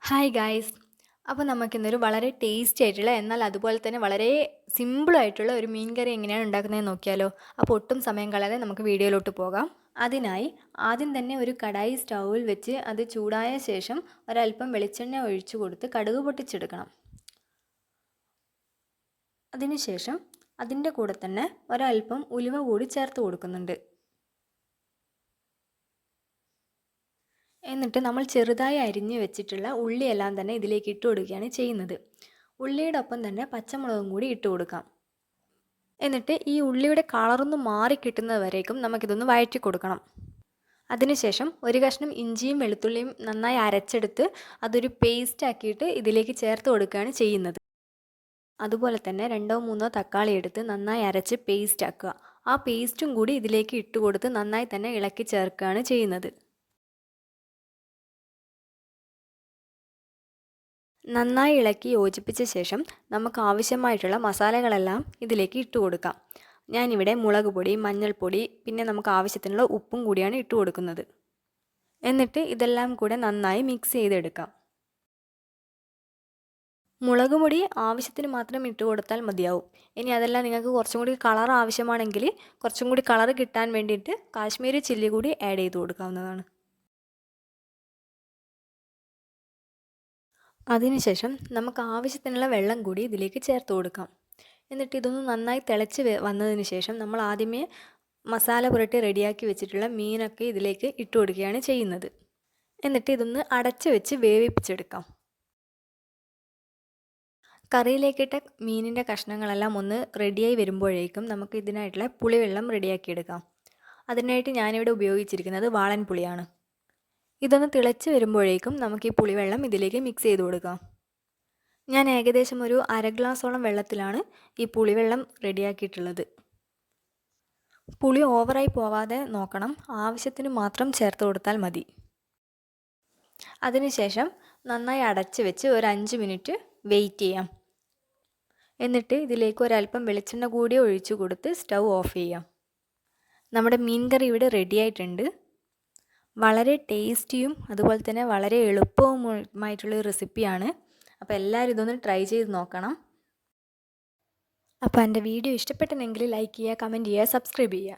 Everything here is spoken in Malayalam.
Hi guys. അപ്പോൾ നമുക്കിന്നൊരു വളരെ ടേസ്റ്റി ആയിട്ടുള്ള എന്നാൽ അതുപോലെ തന്നെ വളരെ സിമ്പിളായിട്ടുള്ള ഒരു മീൻ കറി എങ്ങനെയാണ് ഉണ്ടാക്കുന്നതെന്ന് നോക്കിയാലോ. അപ്പോൾ ഒട്ടും സമയം കളയാതെ നമുക്ക് വീഡിയോയിലോട്ട് പോകാം. അതിനായി ആദ്യം തന്നെ ഒരു കടായി സ്റ്റൗവിൽ വെച്ച് അത് ചൂടായ ശേഷം ഒരല്പം വെളിച്ചെണ്ണ ഒഴിച്ചു കൊടുത്ത് കടുക് പൊട്ടിച്ചെടുക്കണം. അതിനുശേഷം അതിൻ്റെ കൂടെ തന്നെ ഒരല്പം ഉലുവ കൂടി ചേർത്ത് കൊടുക്കുന്നുണ്ട്. എന്നിട്ട് നമ്മൾ ചെറുതായി അരിഞ്ഞ് വെച്ചിട്ടുള്ള ഉള്ളിയെല്ലാം തന്നെ ഇതിലേക്ക് ഇട്ട് കൊടുക്കുകയാണ് ചെയ്യുന്നത്. ഉള്ളിയുടെ ഒപ്പം തന്നെ പച്ചമുളകും കൂടി ഇട്ട് കൊടുക്കാം. എന്നിട്ട് ഈ ഉള്ളിയുടെ കളറൊന്ന് മാറി കിട്ടുന്നത് വരേക്കും നമുക്കിതൊന്ന് വഴറ്റി കൊടുക്കണം. അതിനുശേഷം ഒരു കഷ്ണം ഇഞ്ചിയും വെളുത്തുള്ളിയും നന്നായി അരച്ചെടുത്ത് അതൊരു പേസ്റ്റ് ആക്കിയിട്ട് ഇതിലേക്ക് ചേർത്ത് കൊടുക്കുകയാണ് ചെയ്യുന്നത്. അതുപോലെ തന്നെ 2-3 തക്കാളി എടുത്ത് നന്നായി അരച്ച് പേസ്റ്റ് ആക്കുക. ആ പേസ്റ്റും കൂടി ഇതിലേക്ക് ഇട്ട് കൊടുത്ത് നന്നായി തന്നെ ഇളക്കി ചേർക്കുകയാണ് ചെയ്യുന്നത്. നന്നായി ഇളക്കി യോജിപ്പിച്ച ശേഷം നമുക്ക് ആവശ്യമായിട്ടുള്ള മസാലകളെല്ലാം ഇതിലേക്ക് ഇട്ട് കൊടുക്കാം. ഞാനിവിടെ മുളക് പൊടി, മഞ്ഞൾപ്പൊടി, പിന്നെ നമുക്ക് ആവശ്യത്തിനുള്ള ഉപ്പും കൂടിയാണ് ഇട്ട് കൊടുക്കുന്നത്. എന്നിട്ട് ഇതെല്ലാം കൂടെ നന്നായി മിക്സ് ചെയ്തെടുക്കാം. മുളക് പൊടി ആവശ്യത്തിന് മാത്രം ഇട്ട് കൊടുത്താൽ മതിയാവും. ഇനി അതെല്ലാം നിങ്ങൾക്ക് കുറച്ചും കൂടി കളർ ആവശ്യമാണെങ്കിൽ കുറച്ചും കൂടി കളർ കിട്ടാൻ വേണ്ടിയിട്ട് കാശ്മീരി ചില്ലി കൂടി ആഡ് ചെയ്ത് കൊടുക്കാവുന്നതാണ്. അതിനുശേഷം നമുക്ക് ആവശ്യത്തിനുള്ള വെള്ളം കൂടി ഇതിലേക്ക് ചേർത്ത് കൊടുക്കാം. എന്നിട്ട് ഇതൊന്ന് നന്നായി തിളച്ച് വന്നതിന് ശേഷം നമ്മൾ ആദ്യമേ മസാല പുരട്ടി റെഡിയാക്കി വെച്ചിട്ടുള്ള മീനൊക്കെ ഇതിലേക്ക് ഇട്ട് കൊടുക്കുകയാണ് ചെയ്യുന്നത്. എന്നിട്ട് ഇതൊന്ന് അടച്ച് വെച്ച് വേവിപ്പിച്ചെടുക്കാം. കറിയിലേക്കിട്ട മീനിൻ്റെ കഷ്ണങ്ങളെല്ലാം ഒന്ന് റെഡിയായി വരുമ്പോഴേക്കും നമുക്ക് ഇതിനായിട്ടുള്ള പുളിവെള്ളം റെഡിയാക്കിയെടുക്കാം. അതിനായിട്ട് ഞാനിവിടെ ഉപയോഗിച്ചിരിക്കുന്നത് വാളൻ പുളിയാണ്. ഇതൊന്ന് തിളച്ച് വരുമ്പോഴേക്കും നമുക്ക് ഈ പുളിവെള്ളം ഇതിലേക്ക് മിക്സ് ചെയ്ത് കൊടുക്കാം. ഞാൻ ഏകദേശം ഒരു 1/2 ഗ്ലാസോളം വെള്ളത്തിലാണ് ഈ പുളിവെള്ളം റെഡിയാക്കിയിട്ടുള്ളത്. പുളി ഓവറായി പോവാതെ നോക്കണം, ആവശ്യത്തിന് മാത്രം ചേർത്ത് കൊടുത്താൽ മതി. അതിനുശേഷം നന്നായി അടച്ച് വെച്ച് ഒരു 5 മിനിറ്റ് വെയിറ്റ് ചെയ്യാം. എന്നിട്ട് ഇതിലേക്ക് ഒരല്പം വെളിച്ചെണ്ണ കൂടി ഒഴിച്ചു കൊടുത്ത് സ്റ്റൗ ഓഫ് ചെയ്യാം. നമ്മുടെ മീൻ കറി ഇവിടെ റെഡി ആയിട്ടുണ്ട്. വളരെ ടേസ്റ്റിയും അതുപോലെ തന്നെ വളരെ എളുപ്പവുമായിട്ടുള്ളൊരു റെസിപ്പിയാണ്. അപ്പോൾ എല്ലാവരും ഇതൊന്ന് ട്രൈ ചെയ്ത് നോക്കണം. അപ്പോൾ എൻ്റെ വീഡിയോ ഇഷ്ടപ്പെട്ടെങ്കിൽ ലൈക്ക് ചെയ്യുക, കമൻറ്റ് ചെയ്യുക, സബ്സ്ക്രൈബ് ചെയ്യുക.